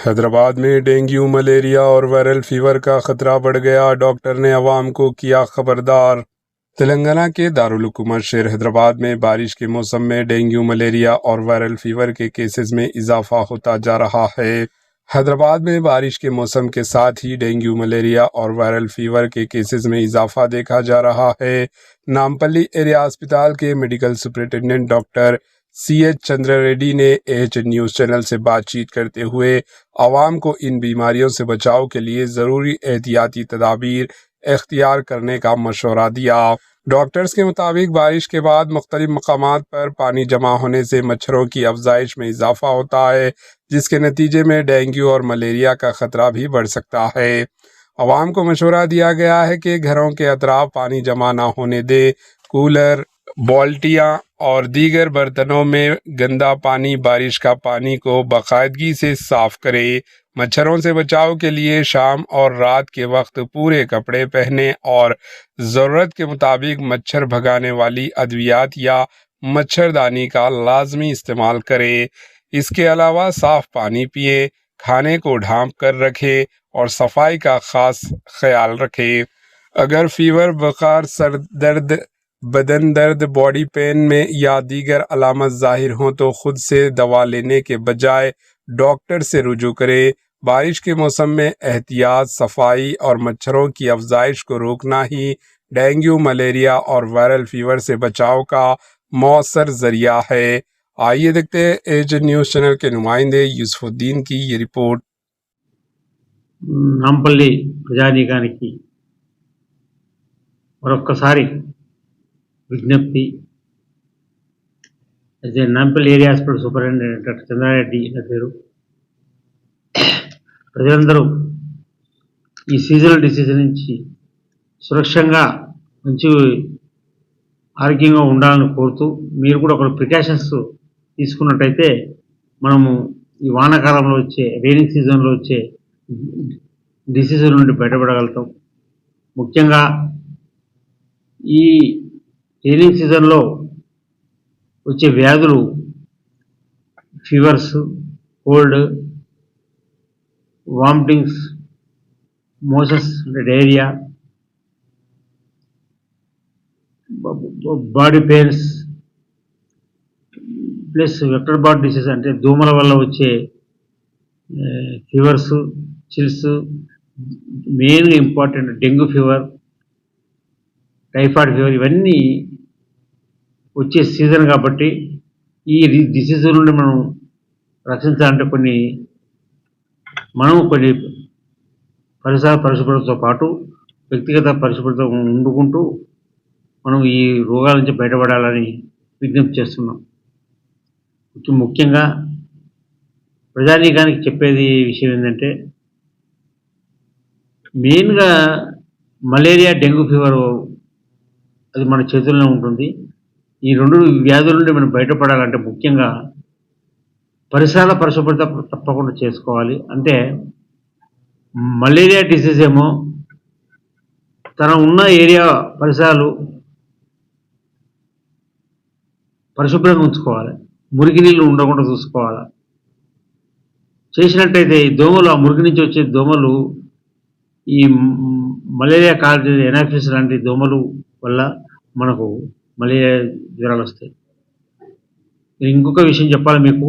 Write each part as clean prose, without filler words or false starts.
हैदराबाद में dengue, malaria और viral fever का खतरा बढ़ गया। डॉक्टर ने अवाम को किया खबरदार। तेलंगाना के दारुल हुकूमत शहर हैदराबाद में बारिश के मौसम में डेंगू, मलेरिया और वायरल फीवर के केसेस में इजाफा होता जा रहा है। हैदराबाद में बारिश के मौसम के साथ ही डेंगू, मलेरिया और वायरल फीवर के केसेस में इजाफा देखा जा रहा है। नामपल्ली एरिया अस्पताल के मेडिकल सुपरिटेंडेंट डॉक्टर CH चंद्र रेड्डी ने AH न्यूज़ चैनल से बातचीत करते हुए आवाम को इन बीमारियों से बचाव के लिए ज़रूरी एहतियाती तदाबीर इख्तियार करने का मशवरा दिया। डॉक्टर्स के मुताबिक बारिश के बाद मुख्तलिफ मकामात पर पानी जमा होने से मच्छरों की अफजाइश में इजाफा होता है, जिसके नतीजे में डेंगू और मलेरिया का खतरा भी बढ़ सकता है। आवाम को मशवरा दिया गया है कि घरों के अतराफ पानी जमा ना होने दे। कूलर, बाल्टियाँ और दीगर बर्तनों में गंदा पानी, बारिश का पानी को बाकायदगी से साफ करे। मच्छरों से बचाव के लिए शाम और रात के वक्त पूरे कपड़े पहने और ज़रूरत के मुताबिक मच्छर भगाने वाली अद्वियात या मच्छरदानी का लाजमी इस्तेमाल करें। इसके अलावा साफ पानी पिए, खाने को ढांप कर रखें और सफाई का खास ख्याल रखें। अगर फीवर, बुखार, सर दर्द, बदन दर्द, बॉडी पेन में या दीगर अलामत जाहिर हों तो खुद से दवा लेने के बजाय डॉक्टर से रुजू करें। बारिश के मौसम में एहतियात, सफाई और मच्छरों की अफजाइश को रोकना ही डेंगू, मलेरिया और वायरल फीवर से बचाव का मौसर जरिया है। आइए देखते हैं एज न्यूज़ चैनल के नुमाइंदे यूसुफुद्दीन की ये रिपोर्ट। నాంపల్లి ప్రజానీకానికి మరొక్కసారి విజ్ఞప్తి. As a Nampally area hospital superintendent doctor Chandra Reddy నా పేరు. ప్రజలందరూ ఈ సీజనల్ డిసీజ్ నుంచి సురక్షంగా మంచి ఆరోగ్యంగా ఉండాలని కోరుతూ మీరు కూడా ఒక ప్రికాషన్స్ తీసుకున్నట్టయితే మనము ఈ వానాకాలంలో వచ్చే, రైనింగ్ సీజన్లో వచ్చే డిసీజ్ నుండి బయటపడగలుగుతాం. ముఖ్యంగా ఈ రైనింగ్ సీజన్లో వచ్చే వ్యాధులు ఫీవర్స్, కోల్డ్, వామిటింగ్స్, మోషన్స్ అంటే diarrhoea, body pains plus vector body disease అంటే దోమల వల్ల వచ్చే ఫీవర్స్, చిల్స్, మెయిన్గా important dengue fever, typhoid fever ఇవన్నీ వచ్చే సీజన్ కాబట్టి ఈ డిసీజ్ నుండి మనం రక్షించాలంటే కొన్ని పరిసర పరిశుభ్రతతో పాటు వ్యక్తిగత పరిశుభ్రత ఉండుకుంటూ మనం ఈ రోగాల నుంచి బయటపడాలని విజ్ఞప్తి చేస్తున్నాం. ముఖ్యంగా ప్రజానీకానికి చెప్పేది విషయం ఏంటంటే మెయిన్గా మలేరియా, డెంగ్యూ ఫీవర్ అది మన చేతుల్లో ఉంటుంది. ఈ రెండు వ్యాధుల నుండి మనం బయటపడాలంటే ముఖ్యంగా పరిసరాల పరిశుభ్రత తప్పకుండా చేసుకోవాలి. అంటే మలేరియా డిసీజ్ ఏమో తన ఉన్న ఏరియా పరిసరాలు పరిశుభ్రంగా ఉంచుకోవాలి, మురికి నీళ్ళు ఉండకుండా చూసుకోవాలి. చేసినట్టయితే ఈ దోమలు, ఆ మురికి నుంచి వచ్చే దోమలు ఈ మలేరియా కాల్చే ఎనాఫిలిస్ లాంటి దోమలు వల్ల మనకు మలేరియా జ్వరాలు వస్తాయి. ఇంకొక విషయం చెప్పాలి మీకు,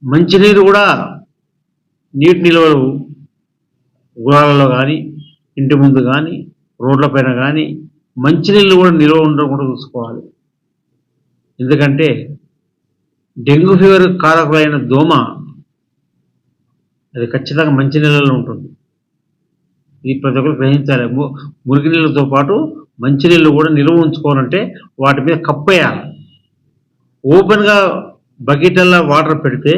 మంచినీరు కూడా, నీటి నిల్వలు గృహాలలో కానీ, ఇంటి ముందు కానీ, రోడ్లపైన కానీ మంచినీళ్ళు కూడా నిల్వ ఉండకుండా చూసుకోవాలి. ఎందుకంటే డెంగ్యూ ఫీవర్ కారకులైన దోమ అది ఖచ్చితంగా మంచినీళ్ళలో ఉంటుంది. ఇది ప్రతి ఒక్కరు గ్రహించాలి. మురికి నీళ్ళతో పాటు మంచినీళ్ళు కూడా నిల్వ ఉంచుకోవాలంటే వాటి మీద కప్పేయాలి. ఓపెన్గా బకెట్లలో వాటర్ పెడితే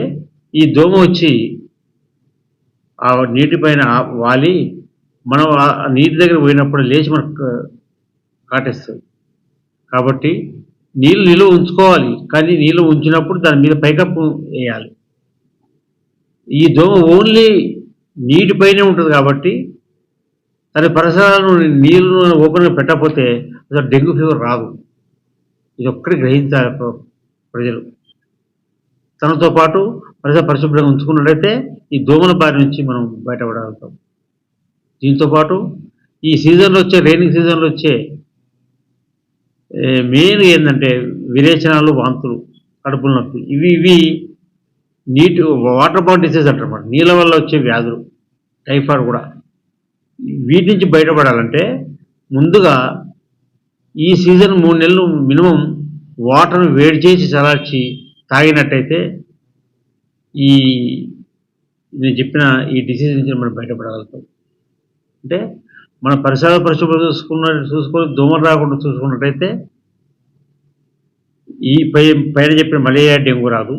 ఈ దోమ వచ్చి ఆ నీటిపైన వాలి మనం ఆ నీటి దగ్గర పోయినప్పుడు లేచి మనకు కాటేస్తుంది. కాబట్టి నీళ్ళు నిల్వ ఉంచుకోవాలి, కానీ నీళ్ళు ఉంచినప్పుడు దాని మీద పైకప్పు వేయాలి. ఈ దోమ ఓన్లీ నీటిపైనే ఉంటుంది కాబట్టి దాని పరిసరాలను నీళ్ళు ఓపెన్గా పెట్టకపోతే అసలు డెంగ్యూ ఫీవర్ రాదు. ఇది ఒక్కటి గ్రహించాలి ప్రజలు. తనతో పాటు పరిసర పరిశుభ్రంగా ఉంచుకున్నట్లయితే ఈ దోమల బారి నుంచి మనం బయటపడగలుగుతాం. దీంతోపాటు ఈ సీజన్లో వచ్చే రైనింగ్ సీజన్లో వచ్చే మెయిన్ ఏంటంటే విరేచనాలు, వాంతులు, కడుపుల నొప్పి, ఇవి నీటి వాటర్ బాన్ డిసీజ్ అంటారన్నమాట. నీళ్ళ వల్ల వచ్చే వ్యాధులు, టైఫాయిడ్ కూడా. వీటి నుంచి బయటపడాలంటే ముందుగా ఈ సీజన్ 3 నెలలు మినిమం వాటర్ని వేడి చేసి చల్లార్చి తాగినట్టయితే ఈ నేను చెప్పిన ఈ డిసీజ్ నుంచి మనం బయటపడగలుగుతాం. అంటే మన పరిసరాల పరిశుభ్రత చూసుకొని దోమలు రాకుండా చూసుకున్నట్టయితే ఈ పైన చెప్పిన మలేరియా, డెంగ్యూ రాదు.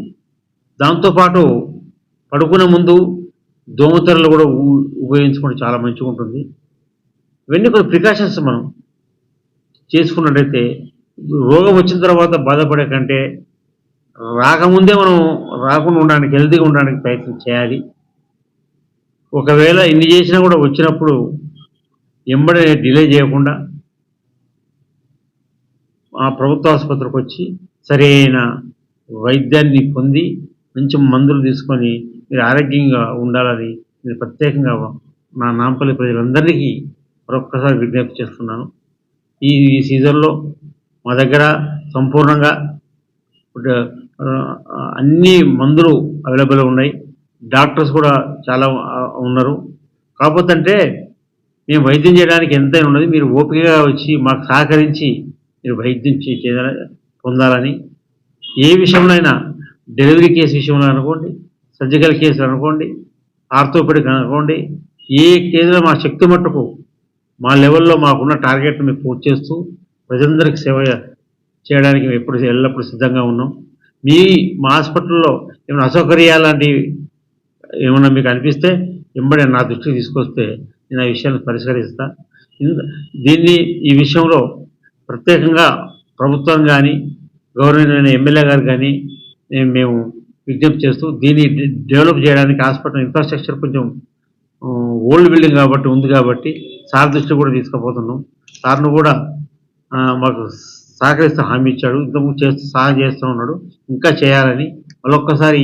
దాంతోపాటు పడుకునే ముందు దోమతెరలు కూడా ఉపయోగించుకుంటే చాలా మంచిగా ఉంటుంది. ఇవన్నీ కొన్ని ప్రికాషన్స్ మనం చేసుకున్నట్టయితే రోగం వచ్చిన తర్వాత బాధపడే కంటే రాకముందే మనం రాకుండా ఉండడానికి, హెల్తీగా ఉండడానికి ప్రయత్నం చేయాలి. ఒకవేళ ఇన్ని చేసినా కూడా వచ్చినప్పుడు ఎంబడే డిలే చేయకుండా ఆ ప్రభుత్వ ఆసుపత్రికి వచ్చి సరైన వైద్యాన్ని పొంది మంచి మందులు తీసుకొని మీరు ఆరోగ్యంగా ఉండాలని నేను ప్రత్యేకంగా నా నాంపల్లి ప్రజలందరికీ మరొక్కసారి విజ్ఞప్తి చేస్తున్నాను. ఈ సీజన్లో మా దగ్గర సంపూర్ణంగా అన్ని మందులు అవైలబుల్ ఉన్నాయి. డాక్టర్స్ కూడా చాలా ఉన్నారు. కాకపోతే అంటే మేము వైద్యం చేయడానికి ఎంతైనా ఉన్నది, మీరు ఓపికగా వచ్చి మాకు సహకరించి మీరు వైద్యం పొందాలని. ఏ విషయంలో డెలివరీ కేసు విషయంలో అనుకోండి, సర్జికల్ కేసులు అనుకోండి, ఆర్థోపెడిక్ అనుకోండి, ఏ కేసులో మా శక్తి మట్టుకు మా లెవెల్లో మాకున్న టార్గెట్ని మేము పూర్తి చేస్తూ ప్రజలందరికీ సేవ చేయడానికి మేము ఎల్లప్పుడూ సిద్ధంగా ఉన్నాం. మా హాస్పిటల్లో ఏమైనా అసౌకర్యాలు లాంటివి ఏమన్నా మీకు అనిపిస్తే ఎంబడే నా దృష్టికి తీసుకొస్తే నేను ఆ విషయాన్ని పరిష్కరిస్తా. ఈ విషయంలో ప్రత్యేకంగా ప్రభుత్వం కానీ గవర్నమెంట్ ఎమ్మెల్యే గారు కానీ మేము విజ్ఞప్తి చేస్తూ దీన్ని డెవలప్ చేయడానికి హాస్పిటల్ ఇన్ఫ్రాస్ట్రక్చర్ కొంచెం ఓల్డ్ బిల్డింగ్ ఉంది కాబట్టి సార్ దృష్టి కూడా తీసుకుపోతున్నాం. సార్ను కూడా మాకు సహకరిస్తూ హామీ ఇచ్చాడు, ఇంతకుముందు సహాయం చేస్తూ ఉన్నాడు, ఇంకా చేయాలని. మళ్ళొక్కసారి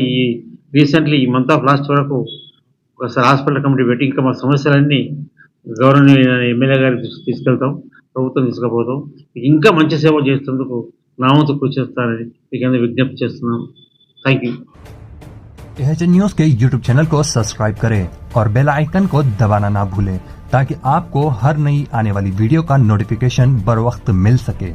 రీసెంట్లీ ఈ మంత్ ఆఫ్ లాస్ట్ వరకు ఒకసారి హాస్పిటల్ కమిటీ పెట్టి ఇంకా మా సమస్యలన్నీ గవర్నమెంట్ ఎమ్మెల్యే గారికి తీసుకెళ్తాం, ప్రభుత్వం తీసుకుపోతాం. ఇంకా మంచి సేవ చేసేందుకు నా వంతు కృషి చేస్తానని మీకు విజ్ఞప్తి చేస్తున్నాను. Thank you. एचएन न्यूज के यूट्यूब चैनल को सब्सक्राइब करें और बेल आइकन को दबाना ना भूलें ताकि आपको हर नई आने वाली वीडियो का नोटिफिकेशन बर वक्त मिल सके।